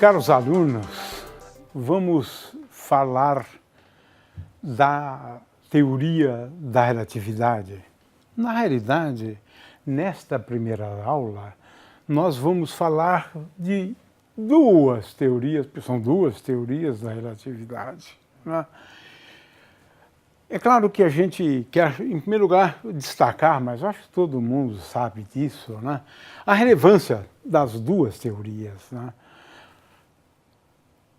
Caros alunos, vamos falar da teoria da relatividade. Na realidade, nesta primeira aula, nós vamos falar de duas teorias, porque são duas teorias da relatividade, né? É claro que a gente quer, em primeiro lugar, destacar, mas acho que todo mundo sabe disso, né? A relevância das duas teorias, né?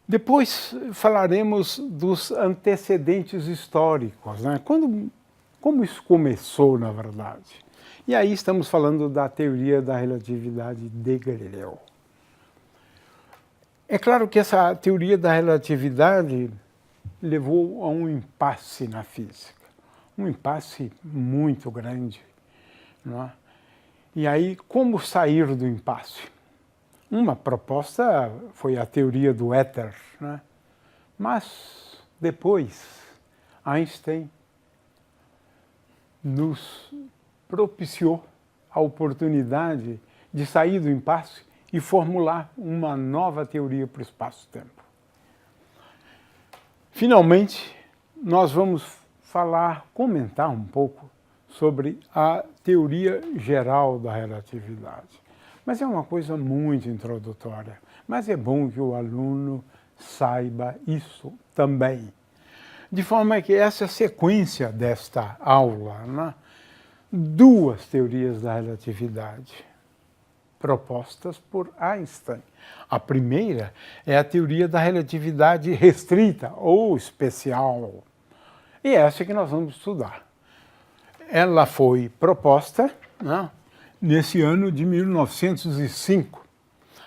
Depois falaremos dos antecedentes históricos, né? Como isso começou, na verdade. E aí estamos falando da teoria da relatividade de Galileu. É claro que essa teoria da relatividade levou a um impasse na física, um impasse muito grande, não é? E aí, como sair do impasse? Uma proposta foi a teoria do éter, né? Mas depois Einstein nos propiciou a oportunidade de sair do impasse e formular uma nova teoria para o espaço-tempo. Finalmente, nós vamos comentar um pouco sobre a teoria geral da relatividade. Mas é uma coisa muito introdutória. Mas é bom que o aluno saiba isso também. De forma que essa é a sequência desta aula, né? Duas teorias da relatividade propostas por Einstein. A primeira é a teoria da relatividade restrita ou especial. E essa que nós vamos estudar. Ela foi proposta, né, nesse ano de 1905.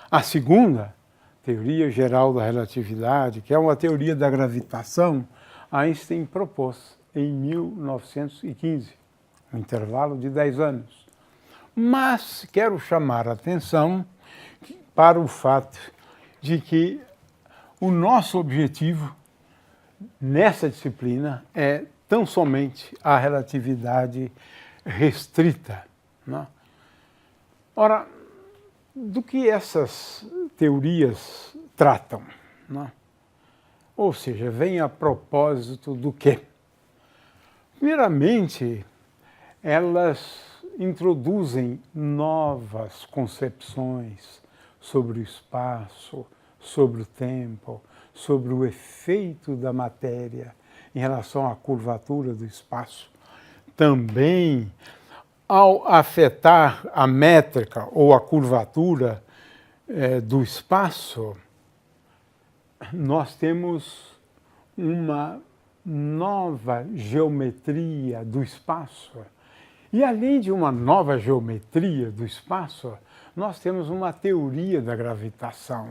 A segunda, teoria geral da relatividade, que é uma teoria da gravitação, Einstein propôs em 1915, um intervalo de 10 anos. Mas quero chamar a atenção para o fato de que o nosso objetivo nessa disciplina é tão somente a relatividade restrita, né? Ora, do que essas teorias tratam, né? Ou seja, vem a propósito do quê? Primeiramente, elas introduzem novas concepções sobre o espaço, sobre o tempo, sobre o efeito da matéria em relação à curvatura do espaço. Também, ao afetar a métrica ou a curvatura do espaço, nós temos uma nova geometria do espaço. E além de uma nova geometria do espaço, nós temos uma teoria da gravitação.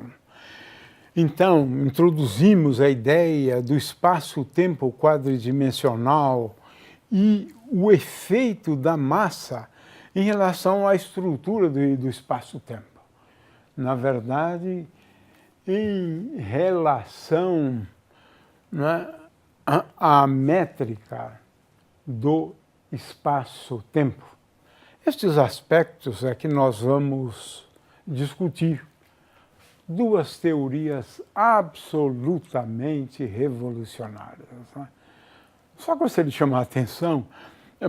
Então, introduzimos a ideia do espaço-tempo quadridimensional e o efeito da massa em relação à estrutura do espaço-tempo. Na verdade, em relação, né, à métrica do espaço-tempo. Estes aspectos é que nós vamos discutir. Duas teorias absolutamente revolucionárias, né? Só gostaria de chamar a atenção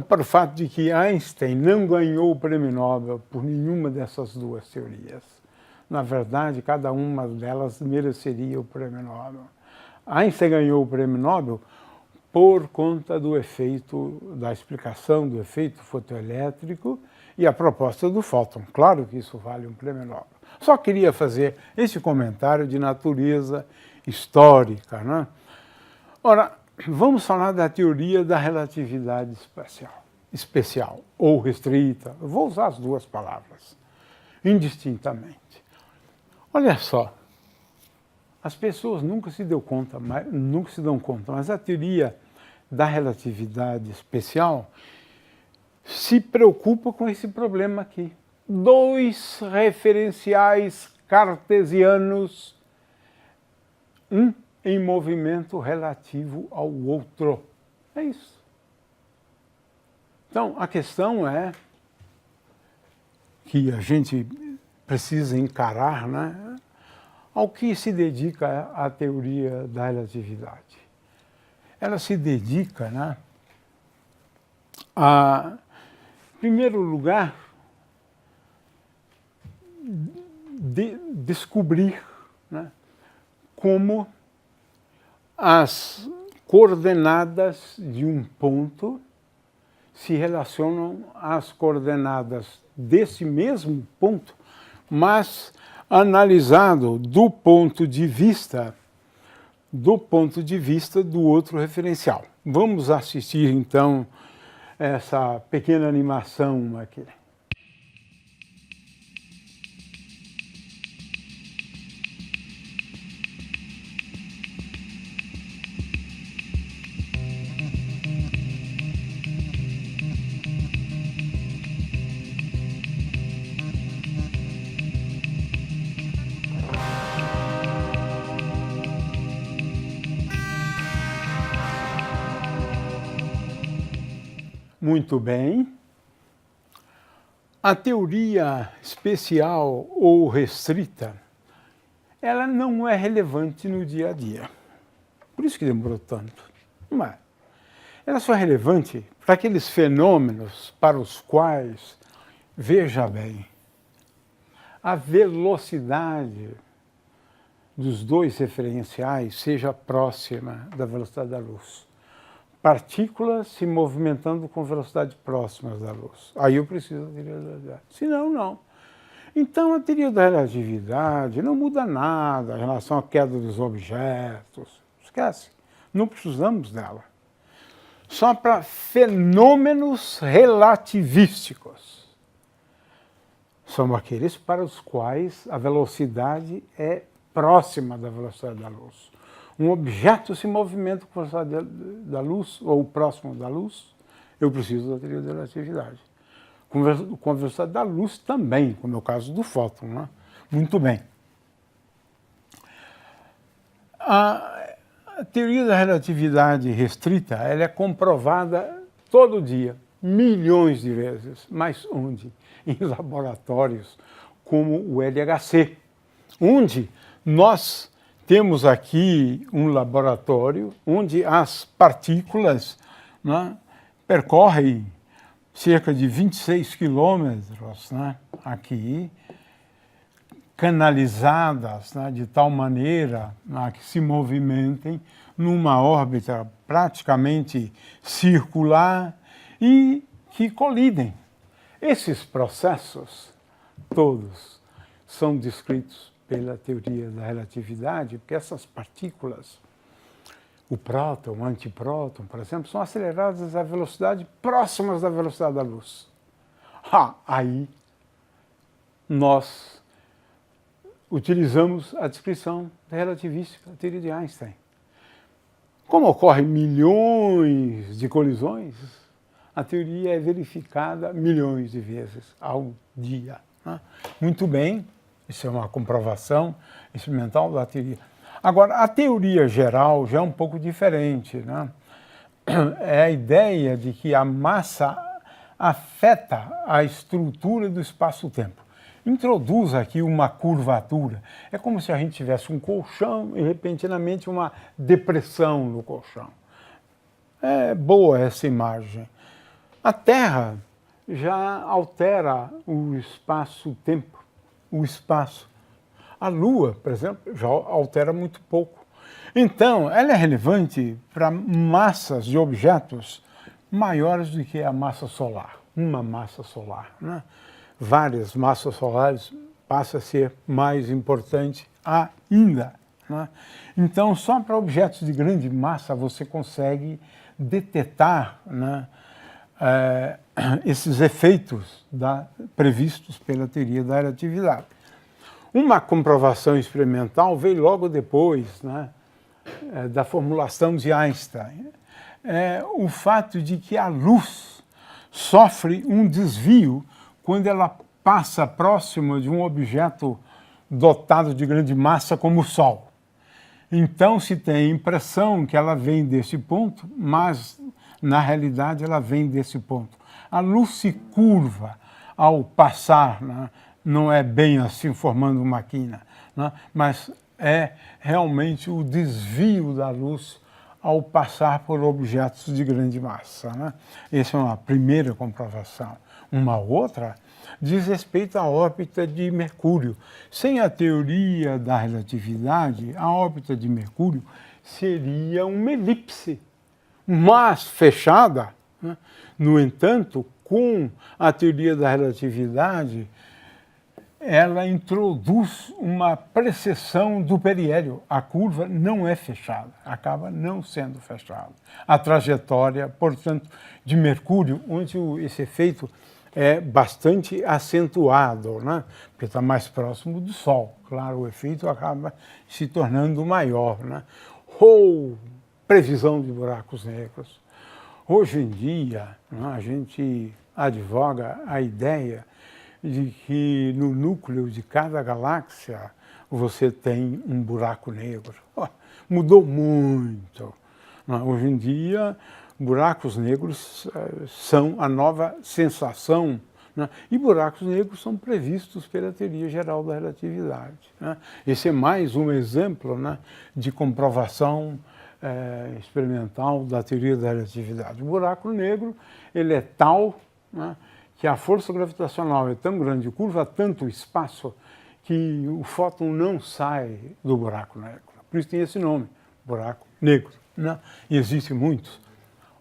para o fato de que Einstein não ganhou o prêmio Nobel por nenhuma dessas duas teorias. Na verdade, cada uma delas mereceria o prêmio Nobel. Einstein ganhou o prêmio Nobel por conta do efeito, da explicação do efeito fotoelétrico e a proposta do fóton. Claro que isso vale um prêmio Nobel. Só queria fazer esse comentário de natureza histórica, né? Ora, vamos falar da teoria da relatividade especial ou restrita. Eu vou usar as duas palavras, indistintamente. Olha só, as pessoas nunca se dão conta, mas a teoria da relatividade especial se preocupa com esse problema aqui. Dois referenciais cartesianos, um em movimento relativo ao outro. É isso. Então, a questão é que a gente precisa encarar, né? ao que se dedica a teoria da relatividade? Ela se dedica, né, a, em primeiro lugar, descobrir, né, como as coordenadas de um ponto se relacionam às coordenadas desse mesmo ponto, mas analisado do ponto de vista do outro referencial. Vamos assistir então essa pequena animação aqui. Muito bem. A teoria especial ou restrita, ela não é relevante no dia a dia. Por isso que demorou tanto. Não é. Ela só é relevante para aqueles fenômenos para os quais, veja bem, a velocidade dos dois referenciais seja próxima da velocidade da luz. Partículas se movimentando com velocidade próximas da luz. Aí eu preciso da teoria da relatividade. Senão, não. Então, a teoria da relatividade não muda nada em relação à queda dos objetos. Esquece. Não precisamos dela. Só para fenômenos relativísticos. São aqueles para os quais a velocidade é próxima da velocidade da luz. Um objeto se movimenta com a velocidade da luz, ou próximo da luz, eu preciso da teoria da relatividade. Com a velocidade da luz também, como é o caso do fóton. Né? Muito bem. A teoria da relatividade restrita, ela é comprovada todo dia, milhões de vezes. Mas onde? Em laboratórios como o LHC, onde nós temos aqui um laboratório onde as partículas, né, percorrem cerca de 26 quilômetros, né, aqui, canalizadas, né, de tal maneira, né, que se movimentem numa órbita praticamente circular e que colidem. Esses processos todos são descritos pela teoria da relatividade, porque essas partículas, o próton, o antipróton, por exemplo, são aceleradas a velocidade próximas da velocidade da luz. Aí nós utilizamos a descrição relativística, a teoria de Einstein. Como ocorrem milhões de colisões, a teoria é verificada milhões de vezes ao dia. Né? Muito bem. Isso é uma comprovação experimental da teoria. Agora, a teoria geral já é um pouco diferente. Né? É a ideia de que a massa afeta a estrutura do espaço-tempo. Introduz aqui uma curvatura. É como se a gente tivesse um colchão e, repentinamente, uma depressão no colchão. É boa essa imagem. A Terra já altera o espaço-tempo. O espaço. A Lua, por exemplo, já altera muito pouco. Então, ela é relevante para massas de objetos maiores do que a massa solar. Uma massa solar. Né? Várias massas solares passa a ser mais importante ainda. Né? Então, só para objetos de grande massa você consegue detectar, né, esses efeitos previstos pela teoria da relatividade. Uma comprovação experimental veio logo depois, né, da formulação de Einstein. O fato de que a luz sofre um desvio quando ela passa próximo de um objeto dotado de grande massa como o Sol. Então se tem a impressão que ela vem desse ponto, mas na realidade ela vem desse ponto. A luz se curva ao passar, né? Não é bem assim formando uma quina, né? Mas é realmente o desvio da luz ao passar por objetos de grande massa, né? Essa é uma primeira comprovação. Uma outra diz respeito à órbita de Mercúrio. Sem a teoria da relatividade, a órbita de Mercúrio seria uma elipse, mas fechada, né? No entanto, com a teoria da relatividade, ela introduz uma precessão do periélio. A curva não é fechada, acaba não sendo fechada. A trajetória, portanto, de Mercúrio, onde esse efeito é bastante acentuado, né? Porque está mais próximo do Sol. Claro, o efeito acaba se tornando maior, né? Ou previsão de buracos negros. Hoje em dia, né, a gente advoga a ideia de que no núcleo de cada galáxia você tem um buraco negro. Mudou muito. Hoje em dia, buracos negros são a nova sensação, né? E buracos negros são previstos pela teoria geral da relatividade, né? Esse é mais um exemplo, né, de comprovação experimental da teoria da relatividade. O buraco negro ele é tal, né, que a força gravitacional é tão grande, curva tanto o espaço, que o fóton não sai do buraco negro. Por isso tem esse nome, buraco negro, né? E existem muitos.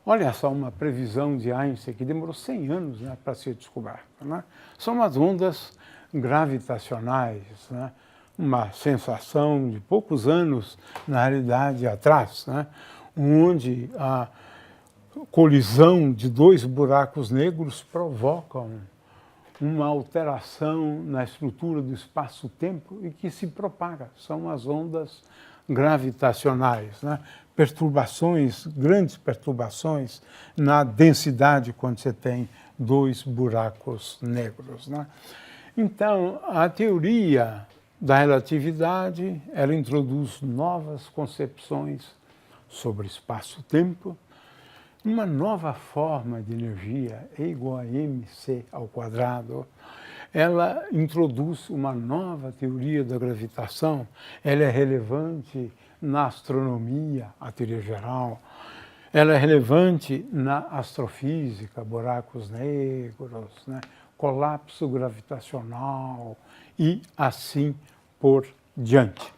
Olha só uma previsão de Einstein que demorou 100 anos, né, para ser descoberta, né? São as ondas gravitacionais, né? Uma sensação de poucos anos, na realidade, atrás, né? Onde a colisão de dois buracos negros provocam uma alteração na estrutura do espaço-tempo e que se propaga. São as ondas gravitacionais, né? Perturbações, grandes perturbações na densidade quando você tem dois buracos negros, né? Então, a teoria da relatividade, ela introduz novas concepções sobre espaço-tempo. Uma nova forma de energia, E igual a mc ao quadrado, ela introduz uma nova teoria da gravitação, ela é relevante na astronomia, a teoria geral, ela é relevante na astrofísica, buracos negros, né, colapso gravitacional e assim por diante.